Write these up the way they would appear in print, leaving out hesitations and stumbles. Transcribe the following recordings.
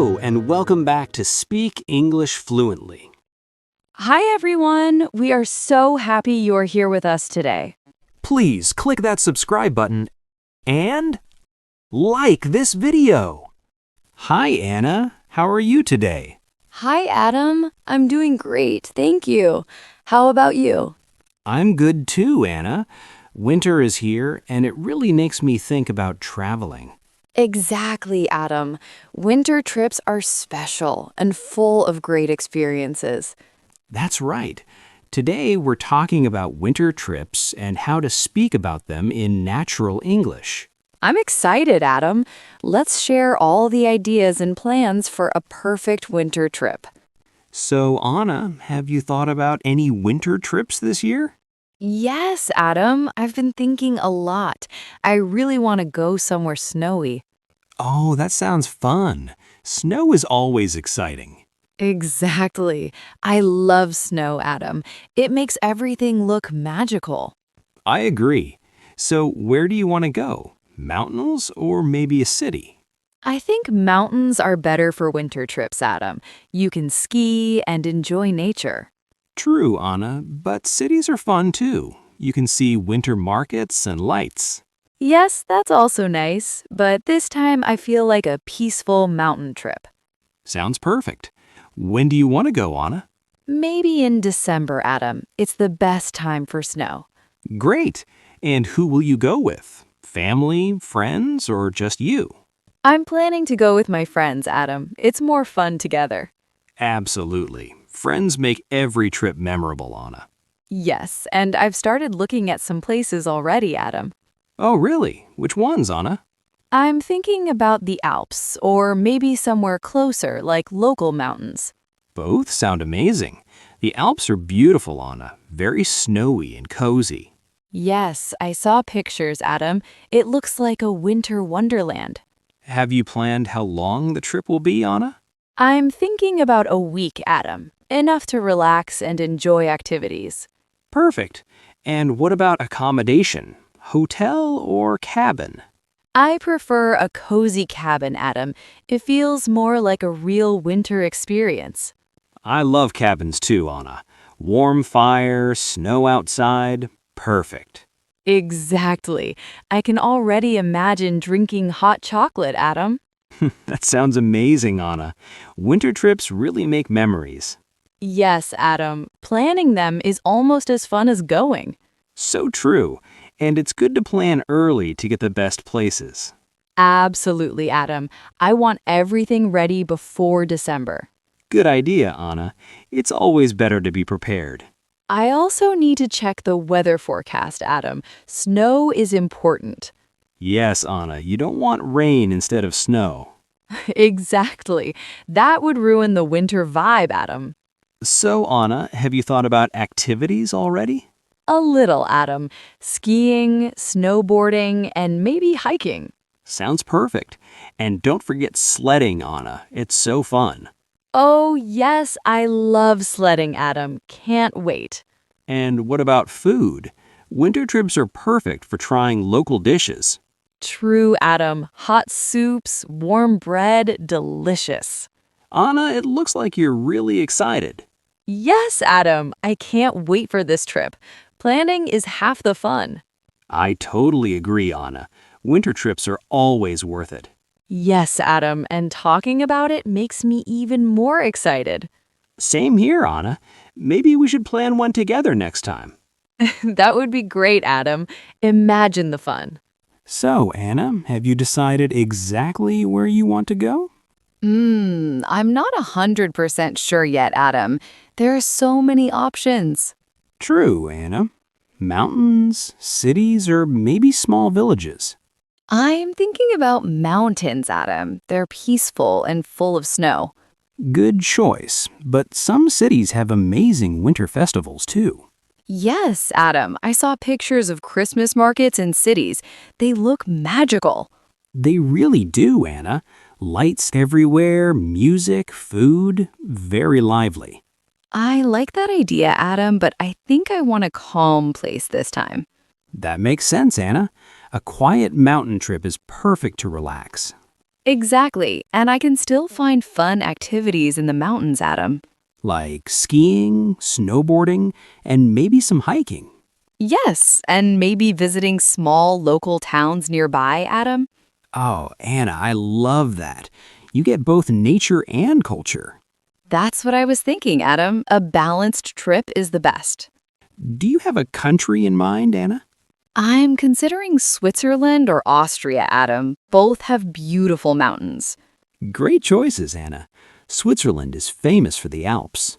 Hello, and welcome back to Speak English Fluently. Hi, everyone. We are so happy you're here with us today. Please click that subscribe button and like this video. Hi, Anna. How are you today? Hi, Adam. I'm doing great. Thank you. How about you? I'm good too, Anna. Winter is here, and it really makes me think about traveling. Exactly, Adam. Winter trips are special and full of great experiences. That's right. Today, we're talking about winter trips and how to speak about them in natural English. I'm excited, Adam. Let's share all the ideas and plans for a perfect winter trip. So, Anna, have you thought about any winter trips this year? Yes, Adam. I've been thinking a lot. I really want to go somewhere snowy. Oh, that sounds fun. Snow is always exciting. Exactly. I love snow, Adam. It makes everything look magical. I agree. So, where do you want to go? Mountains or maybe a city? I think mountains are better for winter trips, Adam. You can ski and enjoy nature. True, Anna, but cities are fun too. You can see winter markets and lights. Yes, that's also nice, but this time I feel like a peaceful mountain trip. Sounds perfect. When do you want to go, Anna? Maybe in December, Adam. It's the best time for snow. Great. And who will you go with? Family, friends, or just you? I'm planning to go with my friends, Adam. It's more fun together. Absolutely. Friends make every trip memorable, Anna. Yes, and I've started looking at some places already, Adam. Oh, really? Which ones, Anna? I'm thinking about the Alps, or maybe somewhere closer, like local mountains. Both sound amazing. The Alps are beautiful, Anna. Very snowy and cozy. Yes, I saw pictures, Adam. It looks like a winter wonderland. Have you planned how long the trip will be, Anna? I'm thinking about a week, Adam. Enough to relax and enjoy activities. Perfect. And what about accommodation? Hotel or cabin? I prefer a cozy cabin, Adam. It feels more like a real winter experience. I love cabins too, Anna. Warm fire, snow outside. Perfect. Exactly. I can already imagine drinking hot chocolate, Adam. That sounds amazing, Anna. Winter trips really make memories. Yes, Adam. Planning them is almost as fun as going. So true. And it's good to plan early to get the best places. Absolutely, Adam. I want everything ready before December. Good idea, Anna. It's always better to be prepared. I also need to check the weather forecast, Adam. Snow is important. Yes, Anna, you don't want rain instead of snow. Exactly. That would ruin the winter vibe, Adam. So, Anna, have you thought about activities already? A little, Adam. Skiing, snowboarding, and maybe hiking. Sounds perfect. And don't forget sledding, Anna. It's so fun. Oh, yes, I love sledding, Adam. Can't wait. And what about food? Winter trips are perfect for trying local dishes. True, Adam. Hot soups, warm bread, delicious. Anna, it looks like you're really excited. Yes, Adam. I can't wait for this trip. Planning is half the fun. I totally agree, Anna. Winter trips are always worth it. Yes, Adam, and talking about it makes me even more excited. Same here, Anna. Maybe we should plan one together next time. That would be great, Adam. Imagine the fun. So, Anna, have you decided exactly where you want to go? I'm not 100% sure yet, Adam. There are so many options. True, Anna. Mountains, cities, or maybe small villages. I'm thinking about mountains, Adam. They're peaceful and full of snow. Good choice, but some cities have amazing winter festivals too. Yes, Adam. I saw pictures of Christmas markets in cities. They look magical. They really do, Anna. Lights everywhere, music, food, very lively. I like that idea, Adam, but I think I want a calm place this time. That makes sense, Anna. A quiet mountain trip is perfect to relax. Exactly, and I can still find fun activities in the mountains, Adam. Like skiing, snowboarding, and maybe some hiking. Yes, and maybe visiting small local towns nearby, Adam. Oh, Anna, I love that. You get both nature and culture. That's what I was thinking, Adam. A balanced trip is the best. Do you have a country in mind, Anna? I'm considering Switzerland or Austria, Adam. Both have beautiful mountains. Great choices, Anna. Switzerland is famous for the Alps.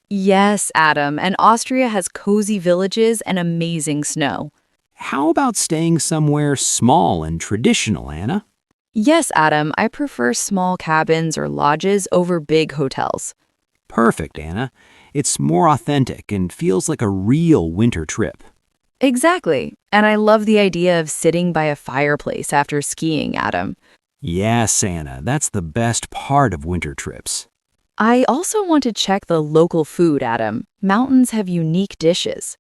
Yes, Adam, and Austria has cozy villages and amazing snow. How about staying somewhere small and traditional, Anna? Yes, Adam, I prefer small cabins or lodges over big hotels. Perfect, Anna. It's more authentic and feels like a real winter trip. Exactly, and I love the idea of sitting by a fireplace after skiing, Adam. Yes, Anna, that's the best part of winter trips. I also want to check the local food, Adam. Mountains have unique dishes.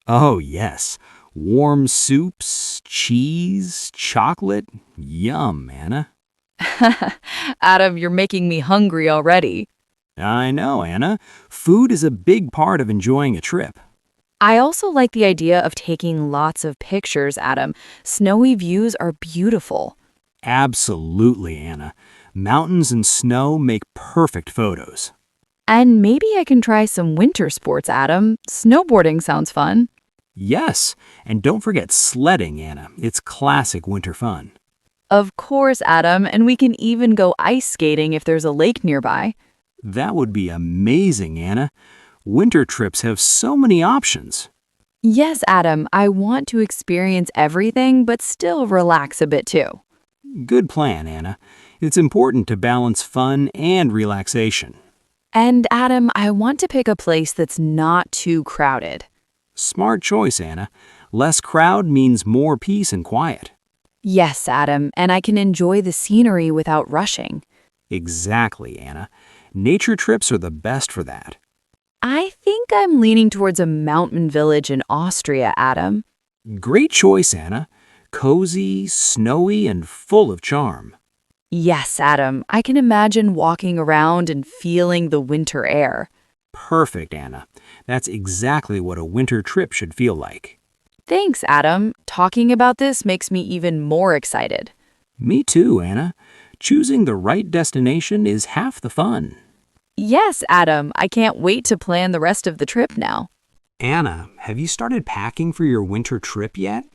Oh, yes. Warm soups, cheese, chocolate. Yum, Anna. Adam, you're making me hungry already. I know, Anna. Food is a big part of enjoying a trip. I also like the idea of taking lots of pictures, Adam. Snowy views are beautiful. Absolutely, Anna. Mountains and snow make perfect photos. And maybe I can try some winter sports, Adam. Snowboarding sounds fun. Yes, and don't forget sledding, Anna. It's classic winter fun. Of course, Adam, and we can even go ice skating if there's a lake nearby. That would be amazing, Anna. Winter trips have so many options. Yes, Adam, I want to experience everything, but still relax a bit too. Good plan, Anna. It's important to balance fun and relaxation. And Adam, I want to pick a place that's not too crowded. Smart choice, Anna. Less crowd means more peace and quiet. Yes, Adam, and I can enjoy the scenery without rushing. Exactly, Anna. Nature trips are the best for that. I think I'm leaning towards a mountain village in Austria, Adam. Great choice, Anna. Cozy, snowy, and full of charm. Yes, Adam, I can imagine walking around and feeling the winter air. Perfect, Anna. That's exactly what a winter trip should feel like. Thanks, Adam. Talking about this makes me even more excited. Me too, Anna. Choosing the right destination is half the fun. Yes, Adam, I can't wait to plan the rest of the trip now. Anna, have you started packing for your winter trip yet?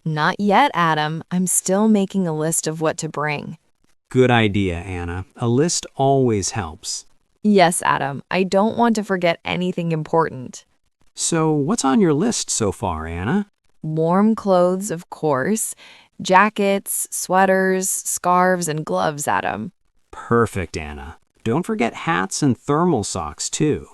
Not yet, Adam. I'm still making a list of what to bring. Good idea, Anna. A list always helps. Yes, Adam. I don't want to forget anything important. So, what's on your list so far, Anna? Warm clothes, of course. Jackets, sweaters, scarves, and gloves, Adam. Perfect, Anna. Don't forget hats and thermal socks, too.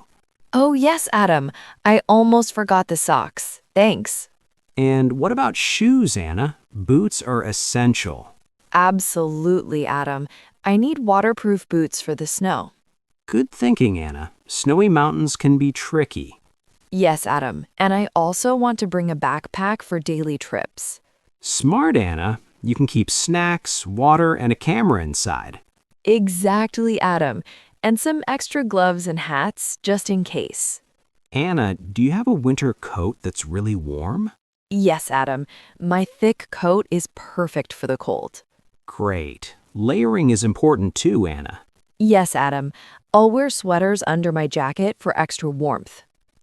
Oh, yes, Adam. I almost forgot the socks. Thanks. And what about shoes, Anna? Boots are essential. Absolutely, Adam. I need waterproof boots for the snow. Good thinking, Anna. Snowy mountains can be tricky. Yes, Adam. And I also want to bring a backpack for daily trips. Smart, Anna. You can keep snacks, water, and a camera inside. Exactly, Adam. And some extra gloves and hats just in case. Anna, do you have a winter coat that's really warm? Yes, Adam. My thick coat is perfect for the cold. Great. Layering is important too, Anna. Yes, Adam. I'll wear sweaters under my jacket for extra warmth.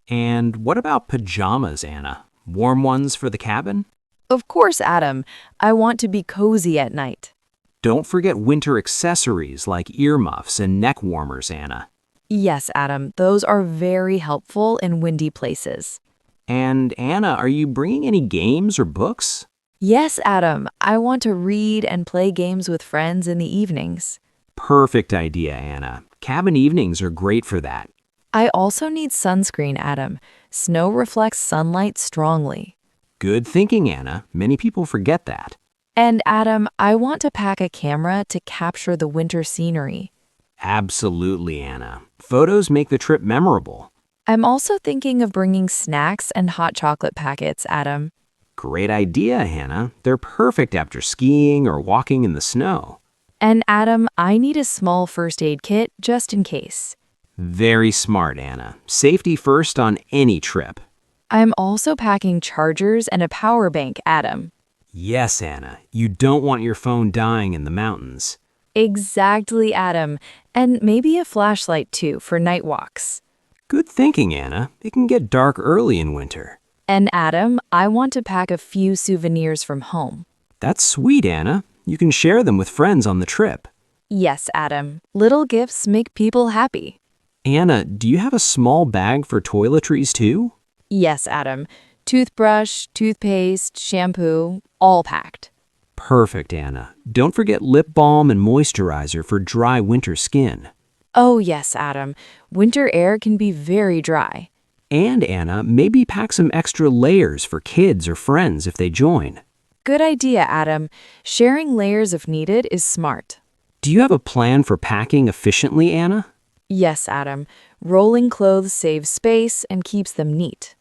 And what about pajamas, Anna? Warm ones for the cabin? Of course, Adam. I want to be cozy at night. Don't forget winter accessories like earmuffs and neck warmers, Anna. Yes, Adam. Those are very helpful in windy places. And Anna, are you bringing any games or books? Yes, Adam. I want to read and play games with friends in the evenings. Perfect idea, Anna. Cabin evenings are great for that. I also need sunscreen, Adam. Snow reflects sunlight strongly. Good thinking, Anna. Many people forget that. And Adam, I want to pack a camera to capture the winter scenery. Absolutely, Anna. Photos make the trip memorable. I'm also thinking of bringing snacks and hot chocolate packets, Adam. Great idea, Hannah. They're perfect after skiing or walking in the snow. And Adam, I need a small first aid kit just in case. Very smart, Anna. Safety first on any trip. I'm also packing chargers and a power bank, Adam. Yes, Anna. You don't want your phone dying in the mountains. Exactly, Adam. And maybe a flashlight too for night walks. Good thinking, Anna. It can get dark early in winter. And Adam, I want to pack a few souvenirs from home. That's sweet, Anna. You can share them with friends on the trip. Yes, Adam. Little gifts make people happy. Anna, do you have a small bag for toiletries too? Yes, Adam. Toothbrush, toothpaste, shampoo, all packed. Perfect, Anna. Don't forget lip balm and moisturizer for dry winter skin. Oh, yes, Adam. Winter air can be very dry. And Anna, maybe pack some extra layers for kids or friends if they join. Good idea, Adam. Sharing layers if needed is smart. Do you have a plan for packing efficiently, Anna? Yes, Adam. Rolling clothes saves space and keeps them neat.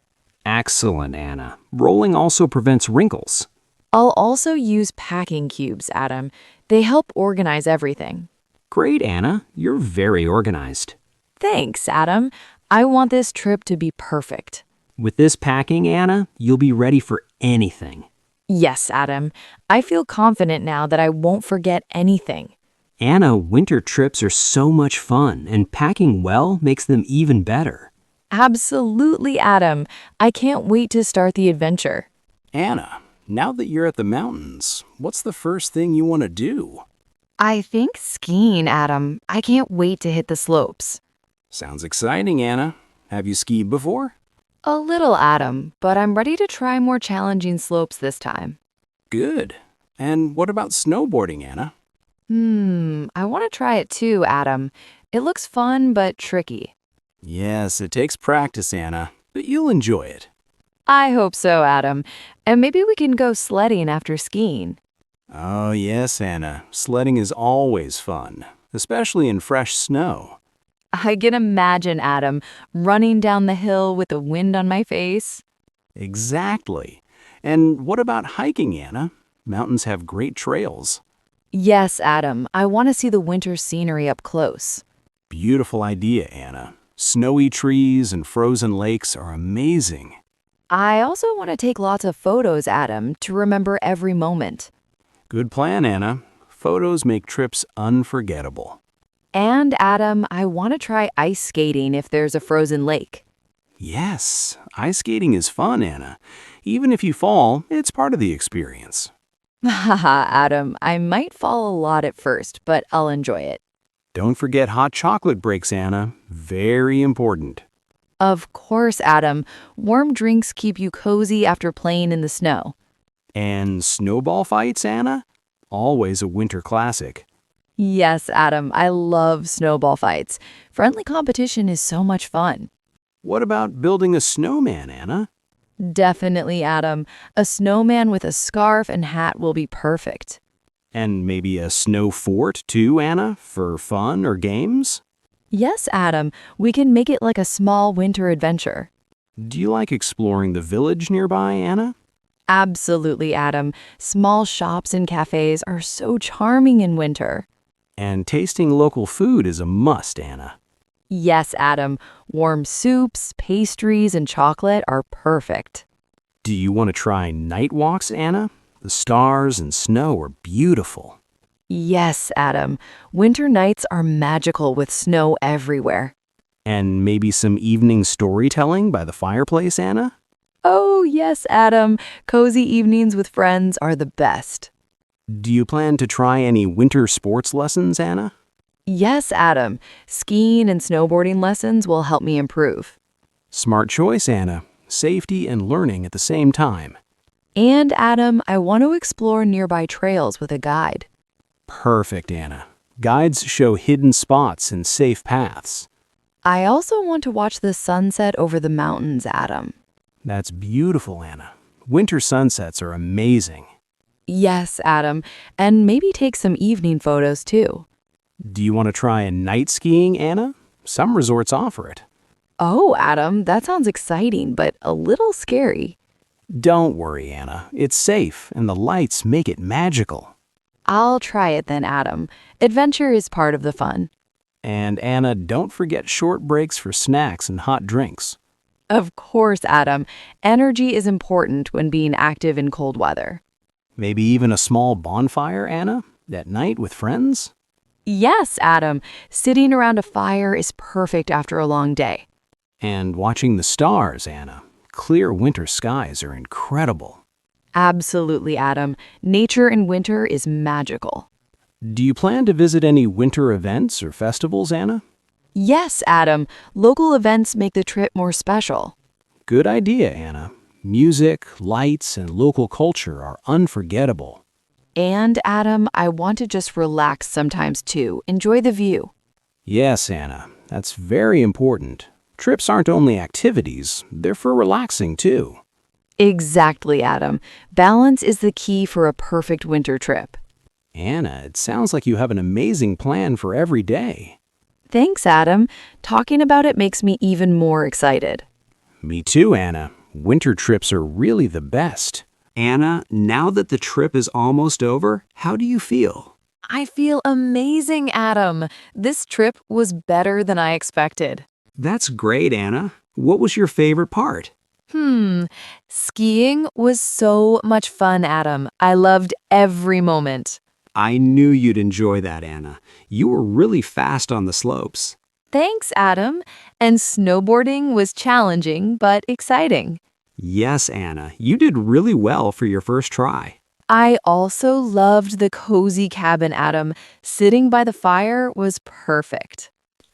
Excellent, Anna. Rolling also prevents wrinkles. I'll also use packing cubes, Adam. They help organize everything. Great, Anna. You're very organized. Thanks, Adam. I want this trip to be perfect. With this packing, Anna, you'll be ready for anything. Yes, Adam. I feel confident now that I won't forget anything. Anna, winter trips are so much fun, and packing well makes them even better. Absolutely, Adam. I can't wait to start the adventure. Anna, now that you're at the mountains, what's the first thing you want to do? I think skiing, Adam. I can't wait to hit the slopes. Sounds exciting, Anna. Have you skied before? A little, Adam, but I'm ready to try more challenging slopes this time. Good. And what about snowboarding, Anna? I want to try it too, Adam. It looks fun but tricky. Yes, it takes practice, Anna, but you'll enjoy it. I hope so, Adam. And maybe we can go sledding after skiing. Oh, yes, Anna. Sledding is always fun, especially in fresh snow. I can imagine, Adam, running down the hill with the wind on my face. Exactly. And what about hiking, Anna? Mountains have great trails. Yes, Adam. I want to see the winter scenery up close. Beautiful idea, Anna. Snowy trees and frozen lakes are amazing. I also want to take lots of photos, Adam, to remember every moment. Good plan, Anna. Photos make trips unforgettable. And, Adam, I want to try ice skating if there's a frozen lake. Yes, ice skating is fun, Anna. Even if you fall, it's part of the experience. Haha, Adam, I might fall a lot at first, but I'll enjoy it. Don't forget hot chocolate breaks, Anna. Very important. Of course, Adam. Warm drinks keep you cozy after playing in the snow. And snowball fights, Anna? Always a winter classic. Yes, Adam, I love snowball fights. Friendly competition is so much fun. What about building a snowman, Anna? Definitely, Adam. A snowman with a scarf and hat will be perfect. And maybe a snow fort too, Anna, for fun or games? Yes, Adam, we can make it like a small winter adventure. Do you like exploring the village nearby, Anna? Absolutely, Adam. Small shops and cafes are so charming in winter. And tasting local food is a must, Anna. Yes, Adam. Warm soups, pastries, and chocolate are perfect. Do you want to try night walks, Anna? The stars and snow are beautiful. Yes, Adam. Winter nights are magical with snow everywhere. And maybe some evening storytelling by the fireplace, Anna? Oh, yes, Adam. Cozy evenings with friends are the best. Do you plan to try any winter sports lessons, Anna? Yes, Adam. Skiing and snowboarding lessons will help me improve. Smart choice, Anna. Safety and learning at the same time. And, Adam, I want to explore nearby trails with a guide. Perfect, Anna. Guides show hidden spots and safe paths. I also want to watch the sunset over the mountains, Adam. That's beautiful, Anna. Winter sunsets are amazing. Yes, Adam, and maybe take some evening photos too. Do you want to try a night skiing, Anna? Some resorts offer it. Oh, Adam, that sounds exciting, but a little scary. Don't worry, Anna. It's safe, and the lights make it magical. I'll try it then, Adam. Adventure is part of the fun. And Anna, don't forget short breaks for snacks and hot drinks. Of course, Adam. Energy is important when being active in cold weather. Maybe even a small bonfire, Anna, at night with friends? Yes, Adam. Sitting around a fire is perfect after a long day. And watching the stars, Anna. Clear winter skies are incredible. Absolutely, Adam. Nature in winter is magical. Do you plan to visit any winter events or festivals, Anna? Yes, Adam. Local events make the trip more special. Good idea, Anna. Music, lights, and local culture are unforgettable. And, Adam, I want to just relax sometimes too. Enjoy the view. Yes, Anna, that's very important. Trips aren't only activities, they're for relaxing too. Exactly, Adam. Balance is the key for a perfect winter trip. Anna, it sounds like you have an amazing plan for every day. Thanks, Adam. Talking about it makes me even more excited. Me too, Anna. Winter trips are really the best. Anna, now that the trip is almost over, how do you feel? I feel amazing, Adam. This trip was better than I expected. That's great, Anna. What was your favorite part? Skiing was so much fun, Adam. I loved every moment. I knew you'd enjoy that, Anna. You were really fast on the slopes. Thanks, Adam. And snowboarding was challenging but exciting. Yes, Anna, you did really well for your first try. I also loved the cozy cabin, Adam. Sitting by the fire was perfect.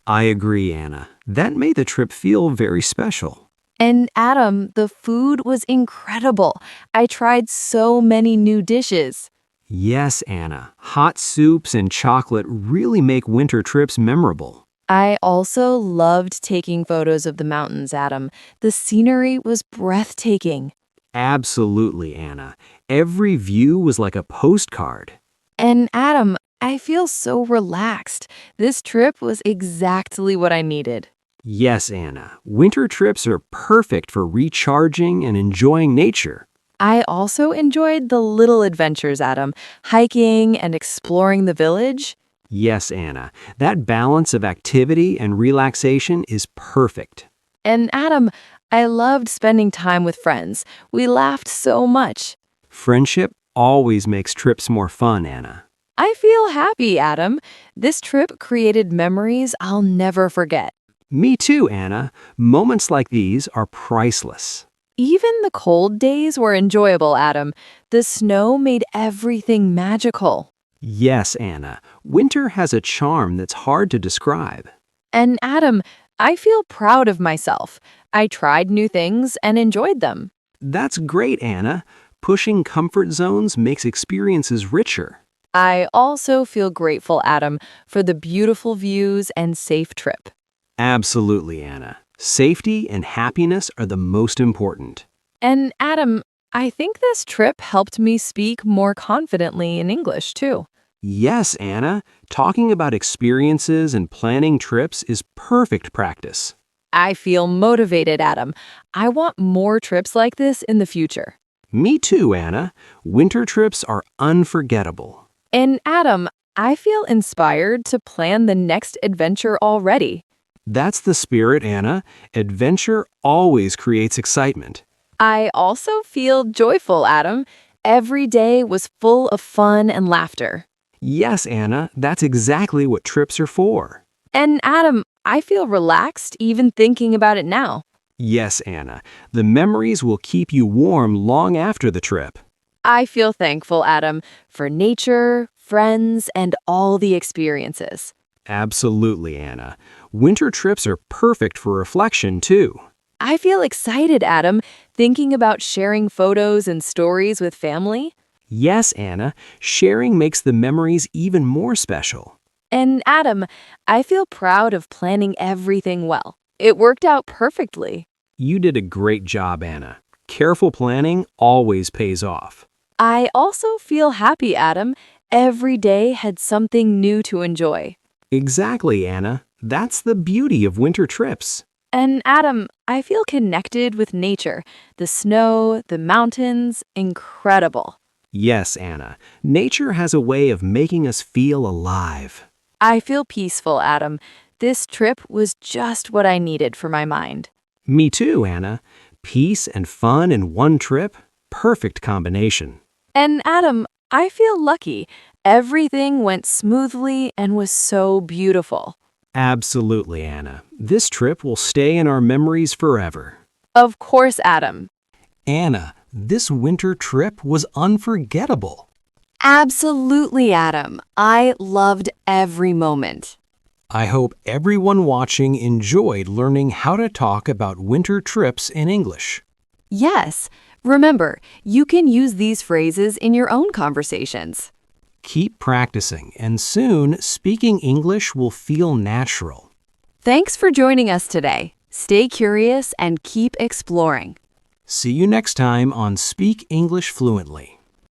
I agree, Anna. That made the trip feel very special. And Adam, the food was incredible. I tried so many new dishes. Yes, Anna. Hot soups and chocolate really make winter trips memorable. I also loved taking photos of the mountains, Adam. The scenery was breathtaking. Absolutely, Anna. Every view was like a postcard. And Adam, I feel so relaxed. This trip was exactly what I needed. Yes, Anna. Winter trips are perfect for recharging and enjoying nature. I also enjoyed the little adventures, Adam, hiking and exploring the village. Yes, Anna. That balance of activity and relaxation is perfect. And Adam, I loved spending time with friends. We laughed so much. Friendship always makes trips more fun, Anna. I feel happy, Adam. This trip created memories I'll never forget. Me too, Anna. Moments like these are priceless. Even the cold days were enjoyable, Adam. The snow made everything magical. Yes, Anna. Winter has a charm that's hard to describe. And Adam, I feel proud of myself. I tried new things and enjoyed them. That's great, Anna. Pushing comfort zones makes experiences richer. I also feel grateful, Adam, for the beautiful views and safe trip. Absolutely, Anna. Safety and happiness are the most important. And Adam, I think this trip helped me speak more confidently in English, too. Yes, Anna. Talking about experiences and planning trips is perfect practice. I feel motivated, Adam. I want more trips like this in the future. Me too, Anna. Winter trips are unforgettable. And Adam, I feel inspired to plan the next adventure already. That's the spirit, Anna. Adventure always creates excitement. I also feel joyful, Adam. Every day was full of fun and laughter. Yes, Anna, that's exactly what trips are for. And Adam, I feel relaxed even thinking about it now. Yes, Anna, the memories will keep you warm long after the trip. I feel thankful, Adam, for nature, friends, and all the experiences. Absolutely, Anna. Winter trips are perfect for reflection, too. I feel excited, Adam, thinking about sharing photos and stories with family. Yes, Anna, sharing makes the memories even more special. And Adam, I feel proud of planning everything well. It worked out perfectly. You did a great job, Anna. Careful planning always pays off. I also feel happy, Adam. Every day had something new to enjoy. Exactly, Anna. That's the beauty of winter trips. And Adam, I feel connected with nature. The snow, the mountains, incredible. Yes, Anna. Nature has a way of making us feel alive. I feel peaceful, Adam. This trip was just what I needed for my mind. Me too, Anna. Peace and fun in one trip? Perfect combination. And Adam, I feel lucky. Everything went smoothly and was so beautiful. Absolutely, Anna. This trip will stay in our memories forever. Of course, Adam. Anna, this winter trip was unforgettable. Absolutely, Adam. I loved every moment. I hope everyone watching enjoyed learning how to talk about winter trips in English. Yes, remember, you can use these phrases in your own conversations. Keep practicing, and soon speaking English will feel natural. Thanks for joining us today. Stay curious and keep exploring. See you next time on Speak English Fluently.